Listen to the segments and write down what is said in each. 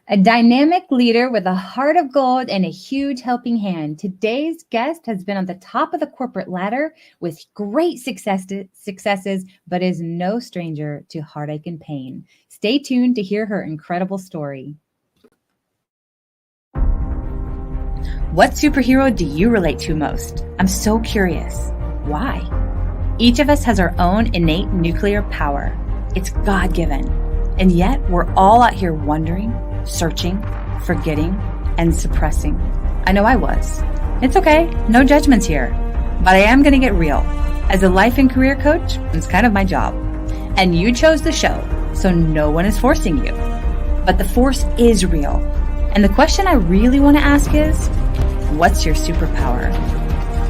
A dynamic leader with a heart of gold and a huge helping hand. Today's guest has been on the top of the corporate ladder with great successes, but is no stranger to heartache and pain. Stay tuned to hear her incredible story. What superhero do you relate to most? I'm so curious. Why? Each of us has our own innate nuclear power. It's God-given. And yet we're all out here wondering, searching, forgetting, and suppressing. I know I was. It's okay, no judgments here. But I am going to get real. As a life and career coach, it's kind of my job. And you chose the show, so no one is forcing you. But the force is real. And the question I really want to ask is, what's your superpower?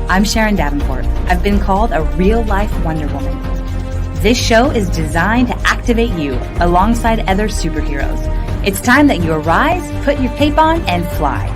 I'm Sharon Davenport. I've been called a real-life Wonder Woman. This show is designed to activate you alongside other superheroes. It's time that you arise, put your cape on, and fly.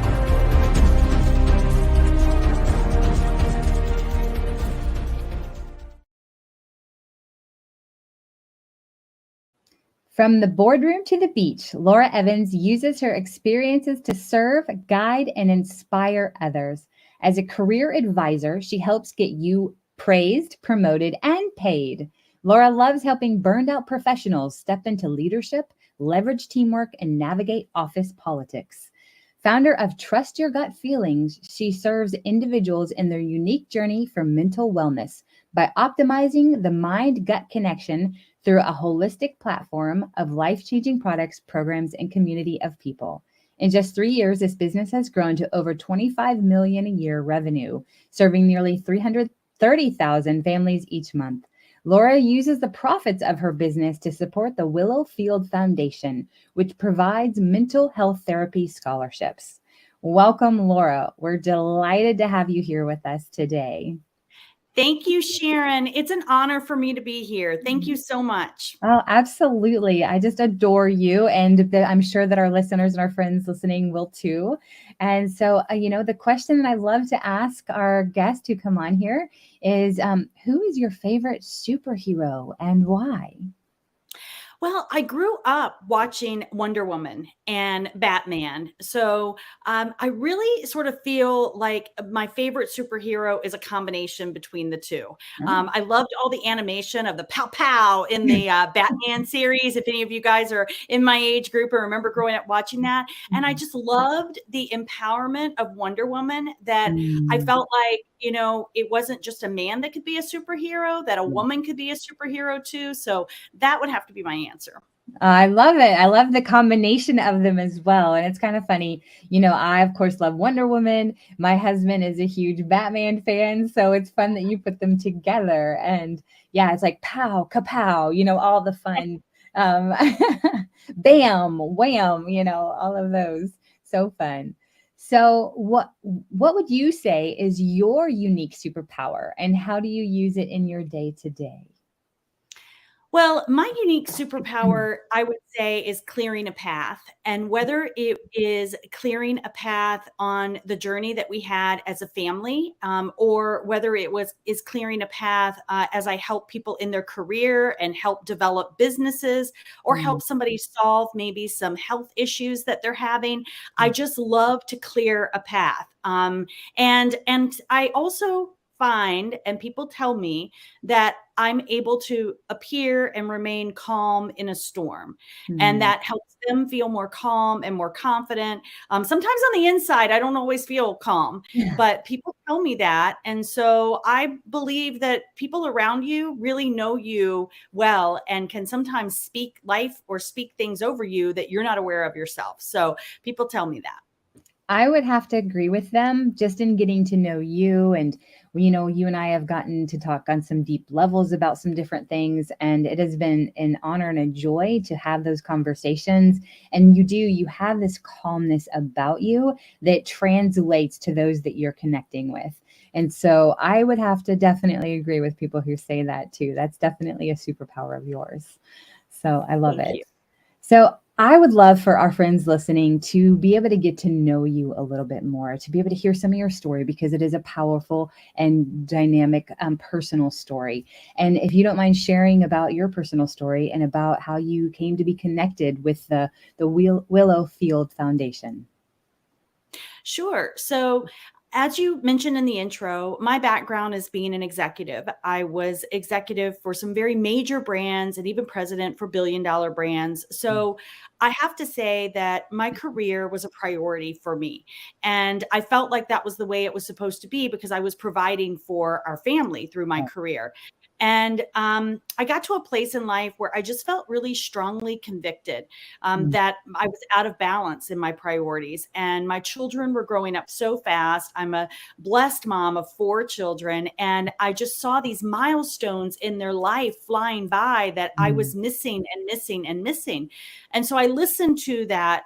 From the boardroom to the beach, Laura Evans uses her experiences to serve, guide, and inspire others. As a career advisor, she helps get you praised, promoted, and paid. Laura loves helping burned out professionals step into leadership, leverage teamwork, and navigate office politics. Founder of Trust Your Gut Feelings, she serves individuals in their unique journey for mental wellness by optimizing the mind-gut connection through a holistic platform of life-changing products, programs, and community of people. In just 3 years, this business has grown to over $25 million a year revenue, serving nearly 330,000 families each month. Laura uses the profits of her business to support the Willow Field Foundation, which provides mental health therapy scholarships. Welcome, Laura. We're delighted to have you here with us today. Thank you, Sharon. It's an honor for me to be here. Thank you so much. Oh, absolutely. I just adore you. And I'm sure that our listeners and our friends listening will too. And so, the question that I love to ask our guests who come on here is, who is your favorite superhero and why? Well, I grew up watching Wonder Woman and Batman. So I really sort of feel like my favorite superhero is a combination between the two. Oh. I loved all the animation of the pow pow in the Batman series. If any of you guys are in my age group or remember growing up watching that. And I just loved the empowerment of Wonder Woman that I felt like, it wasn't just a man that could be a superhero, that a woman could be a superhero too. So that would have to be my answer. I love it. I love the combination of them as well. And it's kind of funny. I, of course, love Wonder Woman. My husband is a huge Batman fan. So it's fun that you put them together. And yeah, it's like pow, kapow, all the fun. Bam, wham, all of those. So fun. So what would you say is your unique superpower and how do you use it in your day to day? Well, my unique superpower, I would say, is clearing a path. And whether it is clearing a path on the journey that we had as a family, or whether is clearing a path as I help people in their career and help develop businesses, or help somebody solve maybe some health issues that they're having, I just love to clear a path. And I also find, and people tell me that I'm able to appear and remain calm in a storm. And that helps them feel more calm and more confident. Sometimes on the inside, I don't always feel calm, but people tell me that. And so I believe that people around you really know you well and can sometimes speak life or speak things over you that you're not aware of yourself. So people tell me that. I would have to agree with them just in getting to know you. And, you and I have gotten to talk on some deep levels about some different things. And it has been an honor and a joy to have those conversations. And you have this calmness about you that translates to those that you're connecting with. And so I would have to definitely agree with people who say that too. That's definitely a superpower of yours. So I love it. Thank you. So I would love for our friends listening to be able to get to know you a little bit more, to be able to hear some of your story, because it is a powerful and dynamic personal story. And if you don't mind sharing about your personal story and about how you came to be connected with the Willow Field Foundation. Sure. So, as you mentioned in the intro, my background is being an executive. I was executive for some very major brands and even president for billion-dollar brands. So, I have to say that my career was a priority for me. And I felt like that was the way it was supposed to be because I was providing for our family through my Right. career. And I got to a place in life where I just felt really strongly convicted Mm, that I was out of balance in my priorities. And my children were growing up so fast. I'm a blessed mom of 4 children. And I just saw these milestones in their life flying by that I mm, was missing and missing and missing. And so I listened to that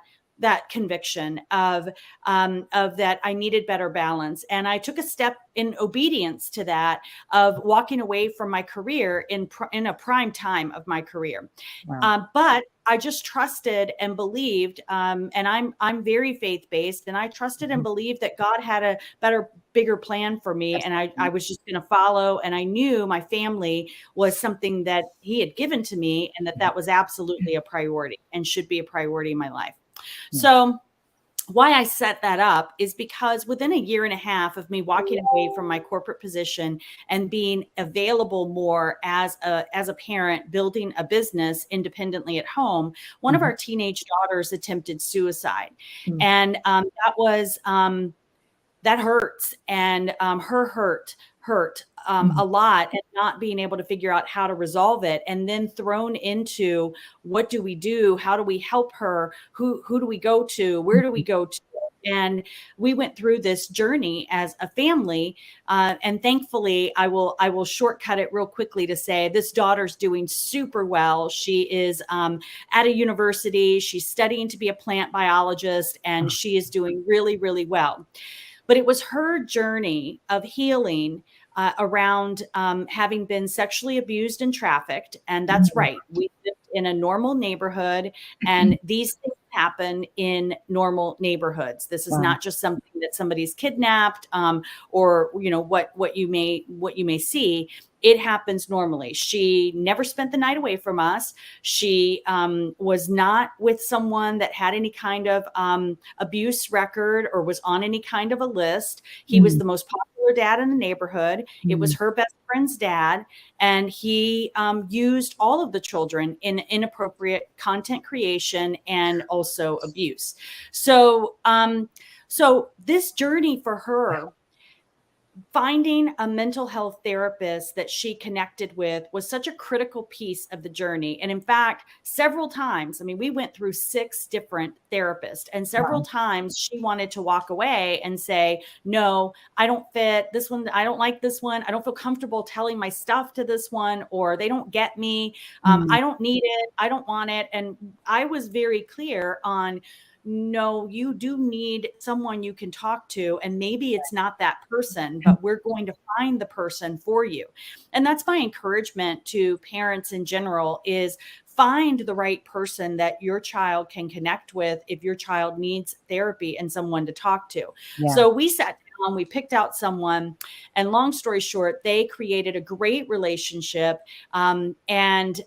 conviction of that I needed better balance. And I took a step in obedience to that of walking away from my career in a prime time of my career. wow. But I just trusted and believed, and I'm very faith based, and I trusted and Mhm. believed that God had a better, bigger plan for me, and I Absolutely. was just going to follow. And I knew my family was something that He had given to me, and that that was absolutely a priority and should be a priority in my life. Yes. So why I set that up is because within a year and a half of me walking away from my corporate position and being available more as a parent, building a business independently at home, one of Mhm. our teenage daughters attempted suicide, Mm, and that hurts, and her hurt mm, a lot, and not being able to figure out how to resolve it, and then thrown into what do we do, how do we help her, who do we go to, where do we mhm. go to. And we went through this journey as a family, and thankfully I will shortcut it real quickly to say this daughter's doing super well. She is at a university, she's studying to be a plant biologist, and Oh, she is doing really, really well. But it was her journey of healing around having been sexually abused and trafficked. And that's mm, right. We lived in a normal neighborhood, and these things happen in normal neighborhoods. This is wow. not just something that somebody's kidnapped, or what you may see. It happens normally. She never spent the night away from us. She was not with someone that had any kind of abuse record or was on any kind of a list. He was Mm, the most popular dad in the neighborhood. It was mm, her best friend's dad, and he used all of the children in inappropriate content creation and also abuse. So, so this journey for her, finding a mental health therapist that she connected with, was such a critical piece of the journey. And in fact, several times, I mean, we went through 6 different therapists, and several wow. times she wanted to walk away and say, no, I don't fit this one. I don't like this one. I don't feel comfortable telling my stuff to this one, or they don't get me. Mm, I don't need it. I don't want it. And I was very clear on, no, you do need someone you can talk to. And maybe it's not that person, but we're going to find the person for you. And that's my encouragement to parents in general, is find the right person that your child can connect with if your child needs therapy and someone to talk to. yeah. So we sat down, we picked out someone, and long story short, they created a great relationship. And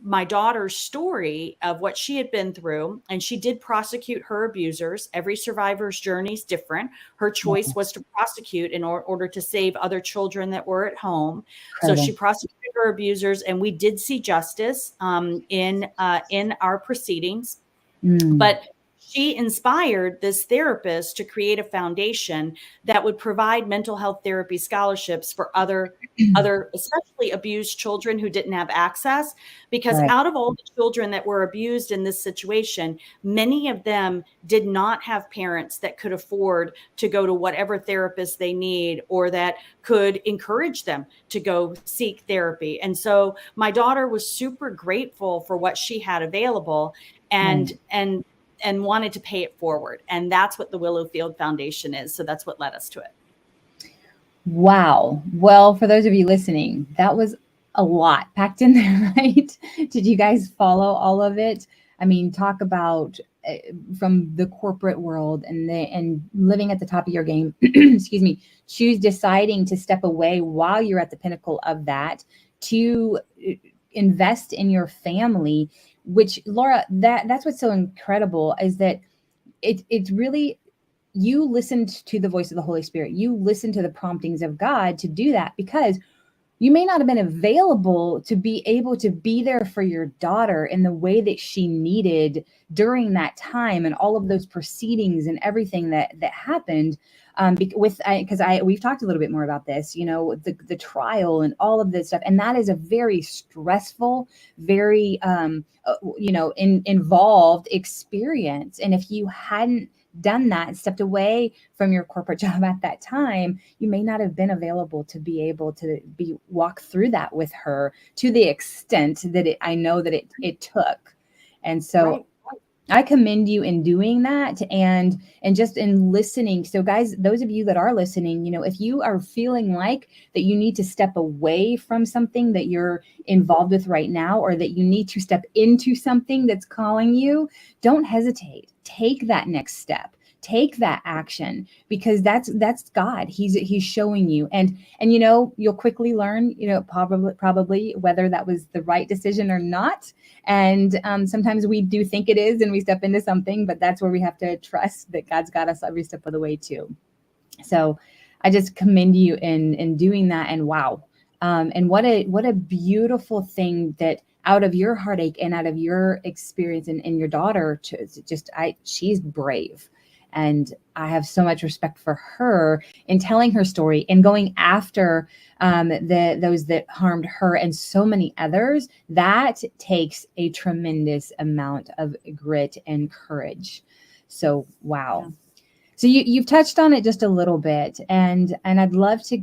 my daughter's story of what she had been through, and she did prosecute her abusers. Every survivor's journey is different. Her choice Wow. was to prosecute in order to save other children that were at home. So she Incredible. prosecuted her abusers, and we did see justice in our proceedings. Mm, But she inspired this therapist to create a foundation that would provide mental health therapy scholarships for other especially abused children who didn't have access, because right. out of all the children that were abused in this situation, many of them did not have parents that could afford to go to whatever therapist they need, or that could encourage them to go seek therapy. And so my daughter was super grateful for what she had available, Right. and wanted to pay it forward. And that's what the Willowfield Foundation is. So that's what led us to it. Wow. Well, for those of you listening, that was a lot packed in there, right? Did you guys follow all of it? I mean, talk about from the corporate world and living at the top of your game. Excuse me. Choose deciding to step away while you're at the pinnacle of that to invest in your family. Which, Laura, that's what's so incredible is that it's really, you listened to the voice of the Holy Spirit. You listened to the promptings of God to do that, because you may not have been available to be able to be there for your daughter in the way that she needed during that time and all of those proceedings and everything that happened. Because we've talked a little bit more about this, the trial and all of this stuff, and that is a very stressful, very involved experience. And if you hadn't done that and stepped away from your corporate job at that time, you may not have been available to be able to walk through that with her to the extent that I know that it took. And so Right. I commend you in doing that and just in listening. So guys, those of you that are listening, if you are feeling like that you need to step away from something that you're involved with right now, or that you need to step into something that's calling you, don't hesitate. Take that next step. Take that action, because that's God. He's showing you, and you'll quickly learn, probably whether that was the right decision or not. And sometimes we do think it is, and we step into something, but that's where we have to trust that God's got us every step of the way too. So I just commend you in doing that. And wow, and what a beautiful thing that out of your heartache and out of your experience and your daughter, she's brave. And I have so much respect for her in telling her story and going after those that harmed her and so many others. That takes a tremendous amount of grit and courage. So, wow. Yeah. So you've touched on it just a little bit, and I'd love to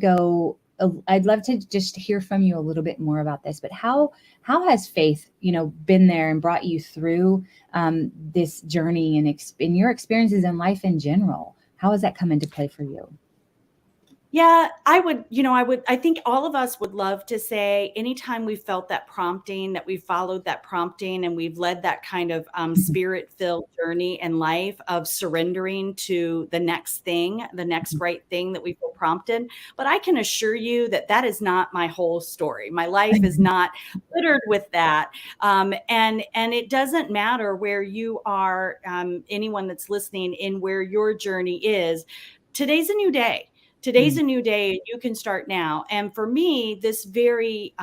just hear from you a little bit more about this. But how has faith, been there and brought you through this journey and in your experiences in life in general? How has that come into play for you? Yeah, I think all of us would love to say anytime we felt that prompting, that we followed that prompting, and we've led that kind of spirit-filled journey in life of surrendering to the next thing, the next right thing that we feel prompted. But I can assure you that that is not my whole story. My life is not littered with that. And it doesn't matter where you are, anyone that's listening, in where your journey is. Today's a new day. Today's a new day. You can start now. And for me, this very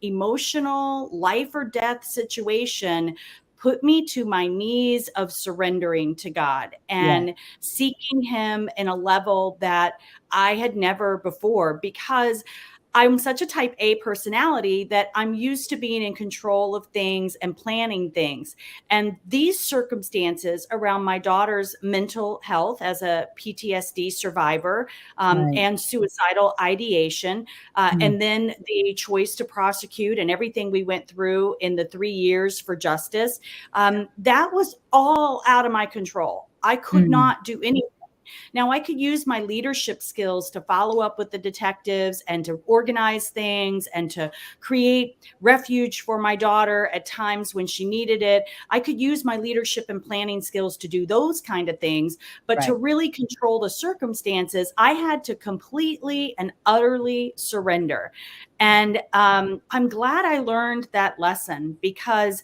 emotional life or death situation put me to my knees of surrendering to God and seeking him in a level that I had never before, because I'm such a type A personality that I'm used to being in control of things and planning things. And these circumstances around my daughter's mental health as a PTSD survivor, and suicidal ideation, and then the choice to prosecute and everything we went through in the 3 years for justice, that was all out of my control. I could not do anything. Now, I could use my leadership skills to follow up with the detectives and to organize things and to create refuge for my daughter at times when she needed it. I could use my leadership and planning skills to do those kind of things. But to really control the circumstances, I had to completely and utterly surrender. And I'm glad I learned that lesson, because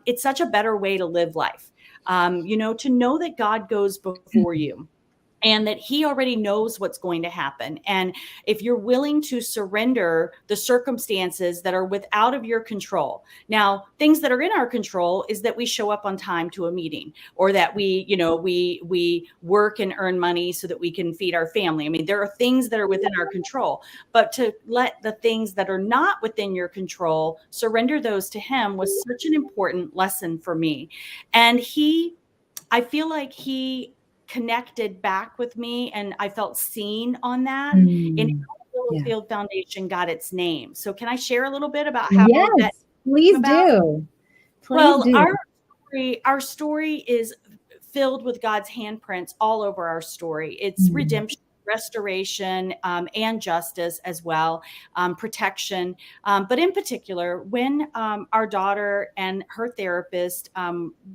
it's such a better way to live life. To know that God goes before you, and that he already knows what's going to happen. And if you're willing to surrender the circumstances that are out of your control. Now, things that are in our control is that we show up on time to a meeting, or that we work and earn money so that we can feed our family. I mean, there are things that are within our control, but to let the things that are not within your control, surrender those to him, was such an important lesson for me. And I feel like he connected back with me, and I felt seen on that, in how the Field Foundation got its name. So can I share a little bit about how that please came about? do. Well, our story is filled with God's handprints all over our story. It's redemption. restoration, and justice as well, protection. But in particular, when our daughter and her therapist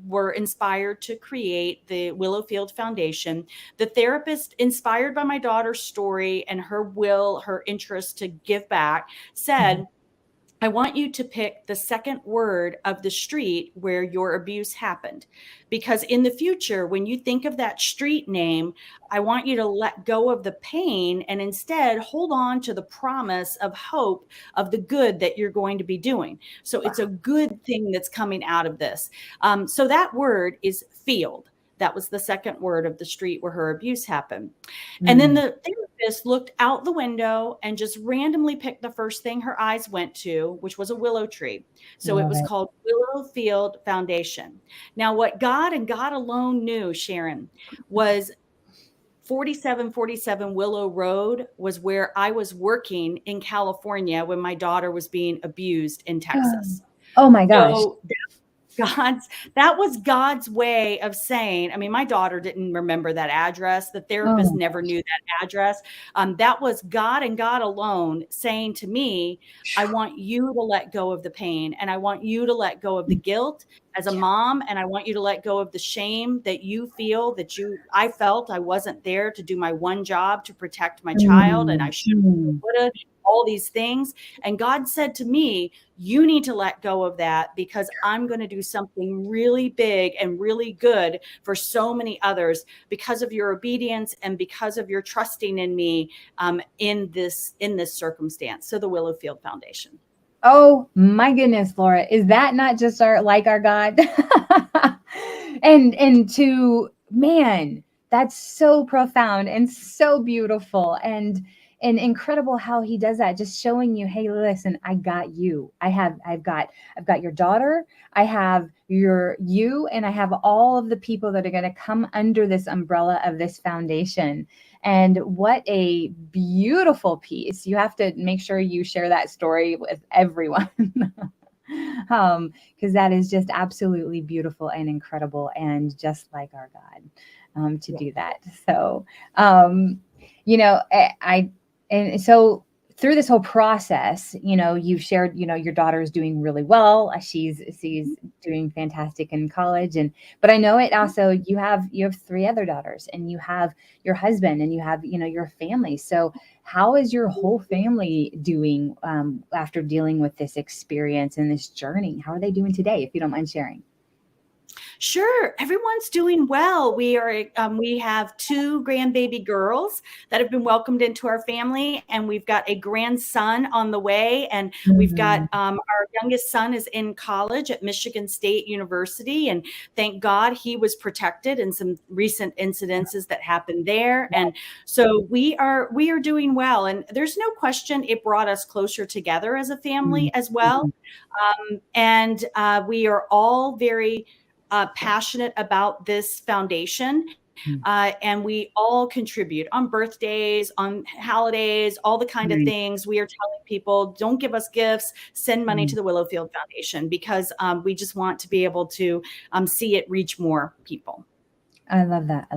were inspired to create the Willowfield Foundation, the therapist, inspired by my daughter's story and her will, her interest to give back, said, I want you to pick the second word of the street where your abuse happened. Because in the future, when you think of that street name, I want you to let go of the pain and instead hold on to the promise of hope of the good that you're going to be doing. So it's a good thing that's coming out of this. So that word is field. That was the second word of the street where her abuse happened. And then the therapist looked out the window and just randomly picked the first thing her eyes went to, which was a willow tree. So it was called Willowfield Foundation. Now, what God and God alone knew, Sharon, was 4747 Willow Road was where I was working in California when my daughter was being abused in Texas. Oh my gosh. So that was God's way of saying, I mean, my daughter didn't remember that address. The therapist never knew that address. That was God and God alone saying to me, I want you to let go of the pain, and I want you to let go of the guilt as a mom, and I want you to let go of the shame that you feel I felt I wasn't there to do my one job to protect my child, and I should have, all these things. And God said to me, you need to let go of that, because I'm going to do something really big and really good for so many others because of your obedience and because of your trusting in me in this circumstance. So the Willowfield Foundation. Oh my goodness, Laura, is that not just our God? and to, man, that's so profound and so beautiful and incredible how he does that, just showing you, hey, listen, I got you. I've got your daughter, I have you, and I have all of the people that are going to come under this umbrella of this foundation. And what a beautiful piece. You have to make sure you share that story with everyone. Because that is just absolutely beautiful and incredible, and just like our God to do that. So, and so through this whole process, you've shared, your daughter is doing really well. She's doing fantastic in college. But I know it also, you have 3 other daughters, and you have your husband, and you have, your family. So how is your whole family doing after dealing with this experience and this journey? How are they doing today, if you don't mind sharing? Sure. Everyone's doing well. We have 2 grandbaby girls that have been welcomed into our family, and we've got a grandson on the way. And we've got our youngest son is in college at Michigan State University, and thank God he was protected in some recent incidences that happened there. And so we are doing well. And there's no question it brought us closer together as a family as well. And we are all very passionate about this foundation. And we all contribute on birthdays, on holidays, all the kind of things. We are telling people, don't give us gifts, send money to the Willowfield Foundation, because we just want to be able to see it reach more people. I love that.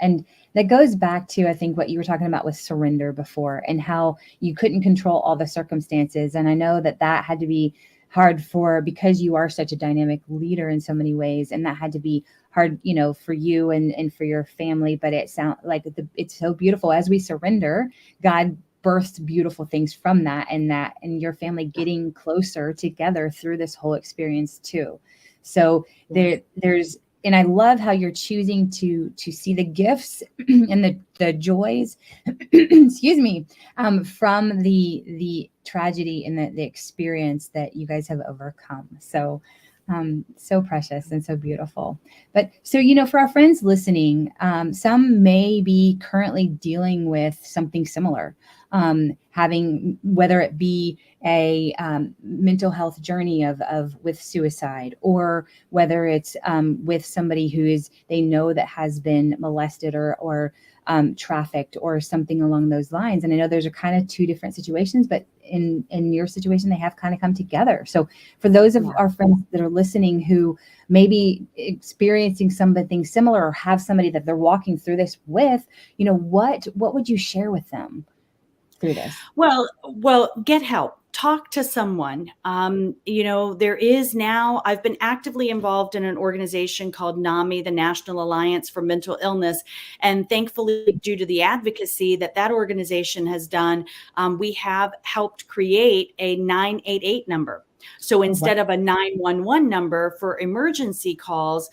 And that goes back to, I think, what you were talking about with surrender before, and how you couldn't control all the circumstances. And I know that had to be hard because you are such a dynamic leader in so many ways. And that had to be hard, for you and for your family. But it sounds like it's so beautiful. As we surrender, God births beautiful things from that, and your family getting closer together through this whole experience too. So there's, and I love how you're choosing to see the gifts and the joys, excuse me, from the tragedy and the experience that you guys have overcome. So, so precious and so beautiful. But so, for our friends listening, some may be currently dealing with something similar. having, whether it be a mental health journey of with suicide, or whether it's with somebody who is, they know that has been molested or trafficked or something along those lines. And I know those are kind of two different situations, but in your situation, they have kind of come together. So for those of our friends that are listening who may be experiencing something similar, or have somebody that they're walking through this with, what would you share with them through this? Well, get help. Talk to someone. There is now, I've been actively involved in an organization called NAMI, the National Alliance for Mental Illness. And thankfully, due to the advocacy that organization has done, we have helped create a 988 number. So instead of a 911 number for emergency calls,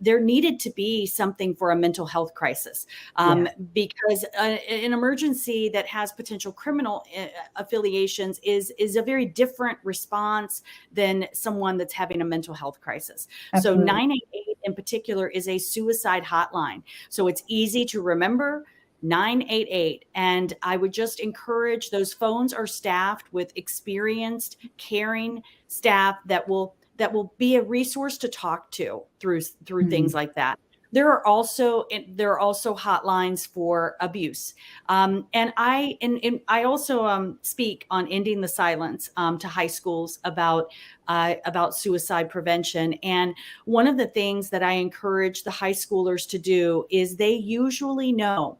there needed to be something for a mental health crisis, because an emergency that has potential criminal affiliations is a very different response than someone that's having a mental health crisis. Absolutely. So 988 in particular is a suicide hotline. So it's easy to remember. 988. And I would just encourage, those phones are staffed with experienced, caring staff that will be a resource to talk to through things like that. There are also hotlines for abuse, and I also speak on ending the silence to high schools about suicide prevention. And one of the things that I encourage the high schoolers to do is, they usually know,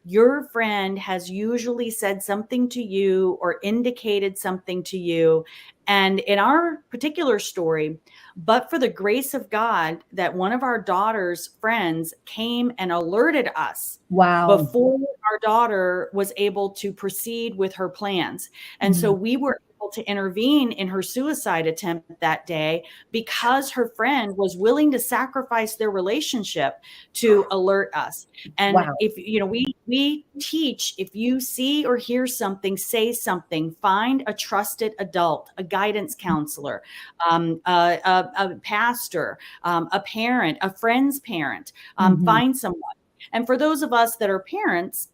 your friend has usually said something to you or indicated something to you. And in our particular story, but for the grace of God, that one of our daughter's friends came and alerted us before our daughter was able to proceed with her plans. And so we were able to intervene in her suicide attempt that day, because her friend was willing to sacrifice their relationship to alert us. And if we teach, if you see or hear something, say something, find a trusted adult, a guidance counselor, a pastor, a parent, a friend's parent, find someone. And for those of us that are parents,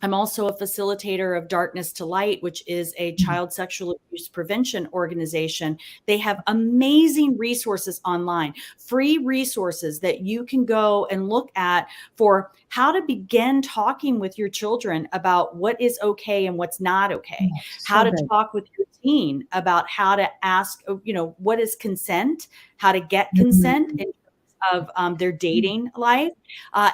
I'm also a facilitator of Darkness to Light, which is a child sexual abuse prevention organization. They have amazing resources online, free resources that you can go and look at for how to begin talking with your children about what is okay and what's not okay, how to talk with your teen about how to ask, what is consent, how to get consent in of their dating life,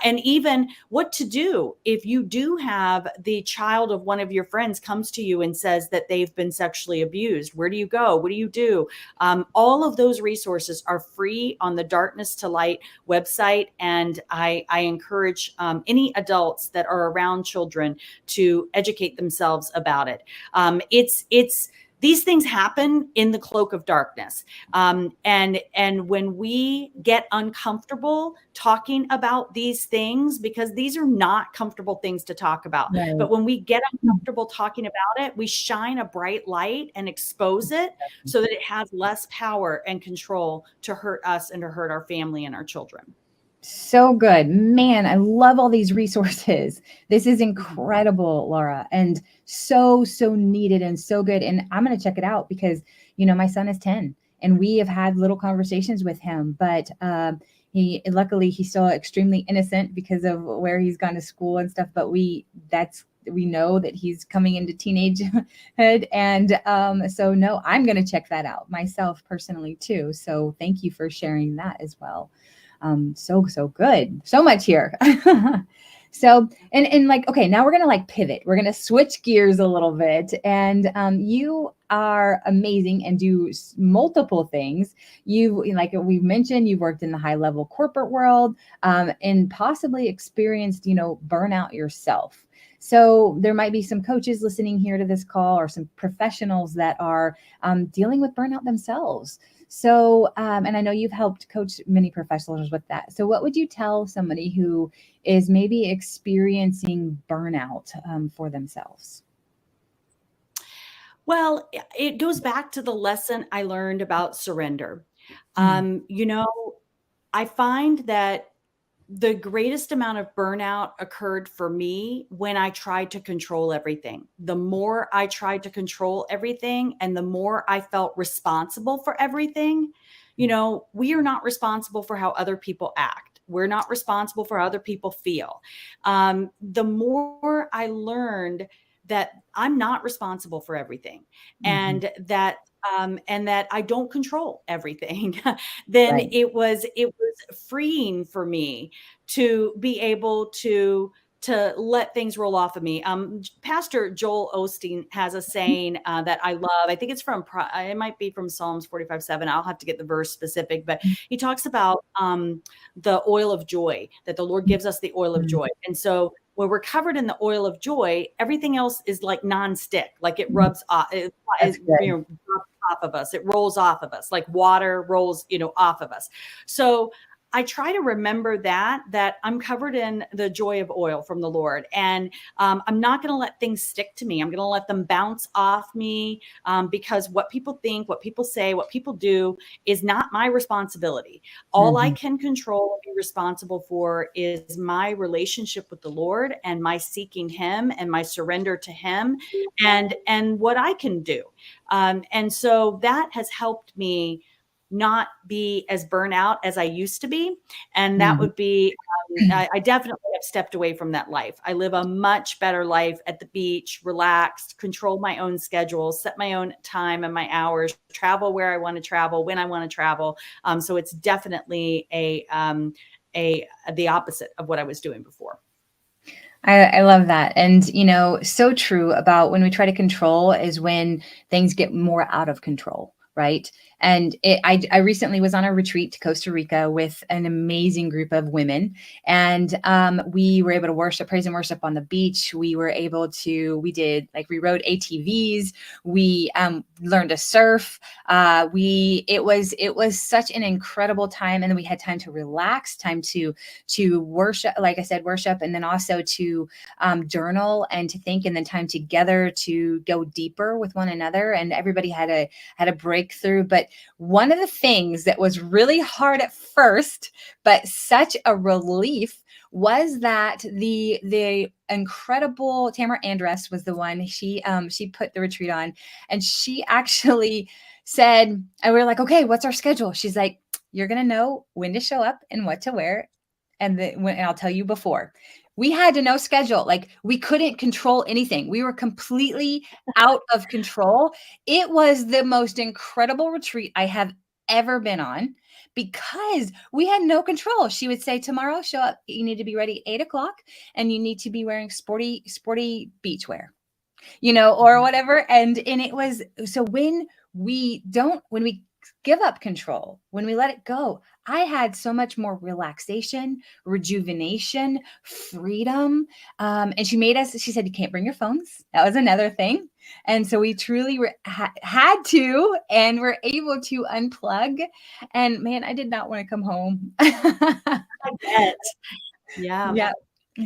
and even what to do if you do have the child of one of your friends comes to you and says that they've been sexually abused. Where do you go? What do you do? All of those resources are free on the Darkness to Light website, and I encourage any adults that are around children to educate themselves about it. These things happen in the cloak of darkness. And when we get uncomfortable talking about these things, because these are not comfortable things to talk about, but when we get uncomfortable talking about it, we shine a bright light and expose it so that it has less power and control to hurt us and to hurt our family and our children. So good, man. I love all these resources. This is incredible, Laura, and so needed and so good. And I'm going to check it out because, my son is 10 and we have had little conversations with him, but luckily he's still extremely innocent because of where he's gone to school and stuff. But we know that he's coming into teenagehood. And so no, I'm going to check that out myself personally too. So thank you for sharing that as well. So good. So much here. So, and like, okay, now we're going to pivot. We're going to switch gears a little bit. And you are amazing and do multiple things. Like we've mentioned, you've worked in the high level corporate world, and possibly experienced, burnout yourself. So there might be some coaches listening here to this call, or some professionals that are dealing with burnout themselves. So, and I know you've helped coach many professionals with that. So what would you tell somebody who is maybe experiencing burnout for themselves? Well, it goes back to the lesson I learned about surrender. I find that the greatest amount of burnout occurred for me when I tried to control everything. The more I tried to control everything and the more I felt responsible for everything, we are not responsible for how other people act. We're not responsible for how other people feel. The more I learned that I'm not responsible for everything, Mhm. and that I don't control everything, then Right. it was freeing for me to be able to let things roll off of me. Pastor Joel Osteen has a saying that I love. I think it's it might be from Psalms 45:7. I'll have to get the verse specific, but he talks about the oil of joy, that the Lord gives us the oil of Mhm. joy. And so when we're covered in the oil of joy, everything else is like nonstick, like it Mhm. rubs off, That's good. drops off of us. It rolls off of us like water rolls, off of us. So I try to remember that I'm covered in the joy of oil from the Lord, and I'm not going to let things stick to me. I'm going to let them bounce off me, because what people think, what people say, what people do is not my responsibility. All I Mhm. can control and be responsible for is my relationship with the Lord and my seeking Him and my surrender to Him, and what I can do. And so that has helped me not be as burnout as I used to be. And that Mhm. would be, I definitely have stepped away from that life. I live a much better life at the beach, relaxed, control my own schedule, set my own time and my hours, travel where I want to travel, when I want to travel. So it's definitely the opposite of what I was doing before. I love that. And, so true about when we try to control is when things get more out of control. Right. And I recently was on a retreat to Costa Rica with an amazing group of women. And we were able to worship, praise and worship on the beach. We were able to, we rode ATVs. We learned to surf. It was such an incredible time. And then we had time to relax, time to worship, like I said, worship, and then also to journal and to think, and then time together to go deeper with one another. And everybody had a breakthrough. But one of the things that was really hard at first, but such a relief, was that the incredible Tamara Andress was the one. She put the retreat on, and she actually said, and we were like, okay, what's our schedule? She's like, you're gonna know when to show up and what to wear, and I'll tell you before. We had to know schedule. Like, we couldn't control anything. We were completely out of control. It was the most incredible retreat I have ever been on because we had no control. She would say, tomorrow, show up. You need to be ready at 8 o'clock, and you need to be wearing sporty beach wear, or Mhm. whatever. And it was, so when we give up control, when we let it go, I had so much more relaxation, rejuvenation, freedom. And she said, you can't bring your phones. That was another thing. And so we truly had to, and were able to unplug. And man, I did not want to come home. I bet. Yeah. Yeah.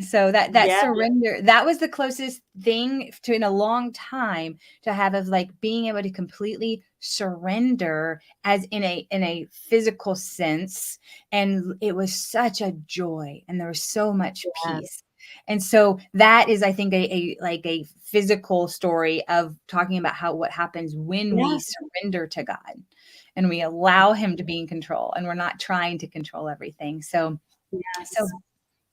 So that Yeah. surrender, that was the closest thing to in a long time to have, of like being able to completely surrender, as in a physical sense. And it was such a joy, and there was so much Yeah. peace. And so that is, I think, a physical story of talking about what happens when we Yeah. surrender to God and we allow Him to be in control, and we're not trying to control everything. So Yes.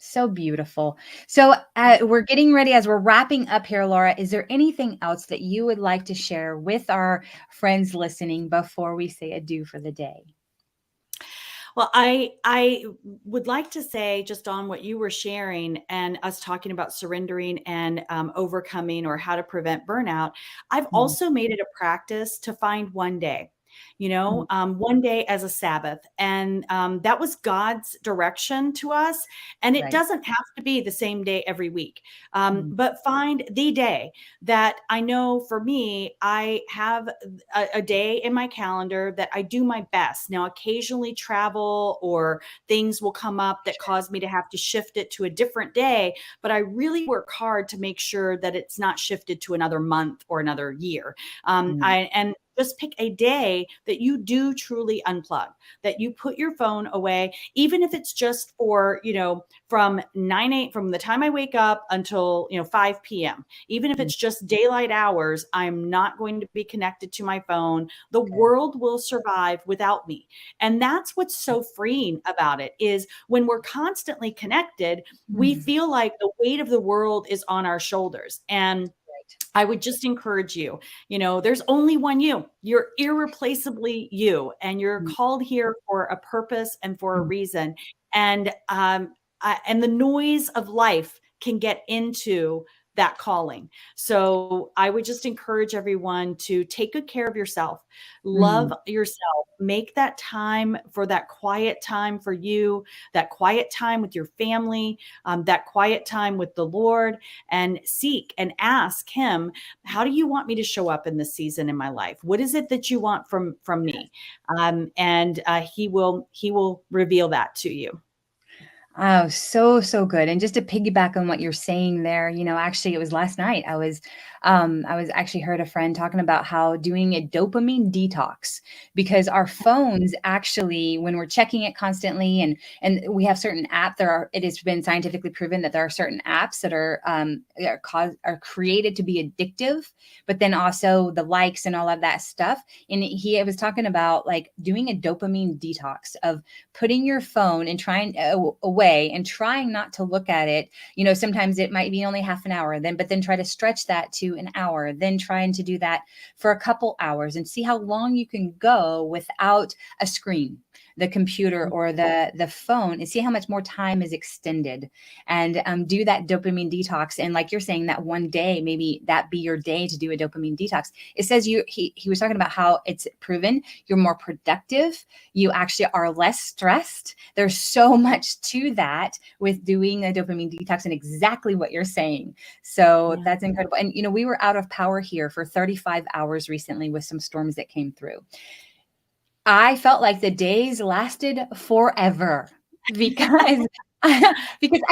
so beautiful. So we're getting ready, as we're wrapping up here, Laura. Is there anything else that you would like to share with our friends listening before we say adieu for the day? Well, I would like to say, just on what you were sharing and us talking about surrendering and overcoming, or how to prevent burnout. I've Mm, also made it a practice to find one day, mm, one day as a Sabbath, and that was God's direction to us. And it right. doesn't have to be the same day every week, Mm, but find the day that I know. For me, I have a day in my calendar that I do my best. Now, occasionally travel or things will come up that sure. cause me to have to shift it to a different day, but I really work hard to make sure that it's not shifted to another month or another year. Mm, And just pick a day that you do truly unplug, that you put your phone away, even if it's just for, from from the time I wake up until, 5 p.m. Even if it's just daylight hours, I'm not going to be connected to my phone. The world will survive without me. And that's what's so freeing about it, is when we're constantly connected, we feel like the weight of the world is on our shoulders. And I would just encourage you, there's only one you. You're irreplaceably you, and you're called here for a purpose and for a reason. And the noise of life can get into that calling. So I would just encourage everyone to take good care of yourself, love yourself, make that time for that quiet time for you, that quiet time with your family, that quiet time with the Lord, and seek and ask him, how do you want me to show up in this season in my life? What is it that you want from me? And he will reveal that to you. Oh, so good. And just to piggyback on what you're saying there, actually it was last night. I was actually heard a friend talking about how doing a dopamine detox, because our phones actually, when we're checking it constantly, and we have certain apps, it has been scientifically proven that there are certain apps that are created to be addictive, but then also the likes and all of that stuff. And he was talking about like doing a dopamine detox of putting your phone and trying away and trying not to look at it. Sometimes it might be only half an hour, but then try to stretch that to an hour, then trying to do that for a couple hours and see how long you can go without a screen, the computer or the phone, and see how much more time is extended, and do that dopamine detox. And like you're saying, that one day, maybe that be your day to do a dopamine detox. It says he was talking about how it's proven you're more productive. You actually are less stressed. There's so much to that with doing a dopamine detox, and exactly what you're saying. So that's incredible. And, we were out of power here for 35 hours recently with some storms that came through. I felt like the days lasted forever because I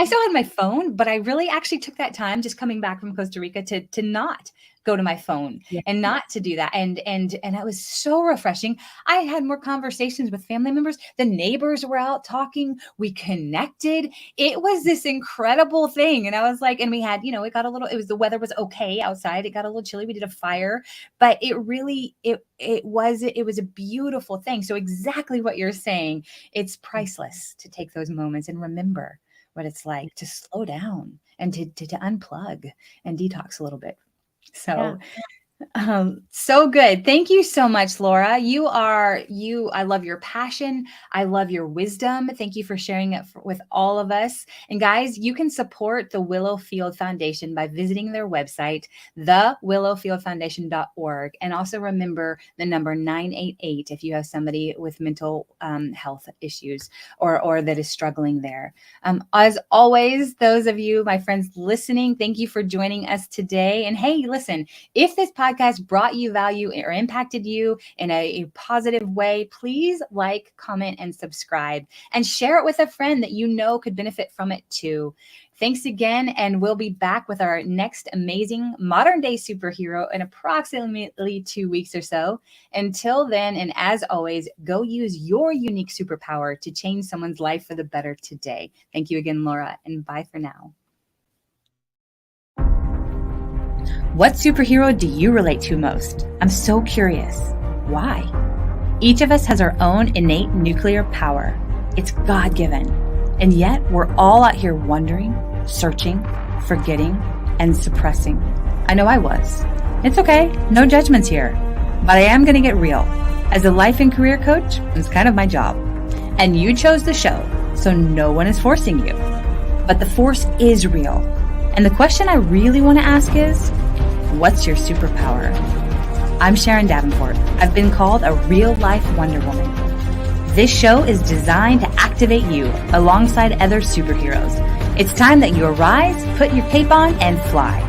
still had my phone, but I really actually took that time just coming back from Costa Rica to not go to my phone and not to do that. And it was so refreshing. I had more conversations with family members. The neighbors were out talking. We connected. It was this incredible thing. And I was like, and we had, the weather was okay outside. It got a little chilly. We did a fire, but it was a beautiful thing. So exactly what you're saying, it's priceless to take those moments and remember what it's like to slow down and to unplug and detox a little bit. So, so good. Thank you so much, Laura. I love your passion. I love your wisdom. Thank you for sharing it with all of us. And guys, you can support the Willowfield Foundation by visiting their website, thewillowfieldfoundation.org. And also remember the number 988 if you have somebody with mental health issues or that is struggling there. As always, those of you, my friends listening, thank you for joining us today. And hey, listen, if this podcast brought you value or impacted you in a positive way, please like, comment, and subscribe, and share it with a friend that could benefit from it too. Thanks again, and we'll be back with our next amazing modern day superhero in approximately 2 weeks or so. Until then, and as always, go use your unique superpower to change someone's life for the better today. Thank you again, Laura, and bye for now. What superhero do you relate to most? I'm so curious. Why? Each of us has our own innate nuclear power. It's God-given. And yet we're all out here wondering, searching, forgetting, and suppressing. I know I was. It's okay. No judgments here. But I am going to get real. As a life and career coach, it's kind of my job. And you chose the show, so no one is forcing you. But the force is real. And the question I really want to ask is, what's your superpower? I'm Sharon Davenport. I've been called a real-life Wonder Woman. This show is designed to activate you alongside other superheroes. It's time that you arise, put your cape on, and fly.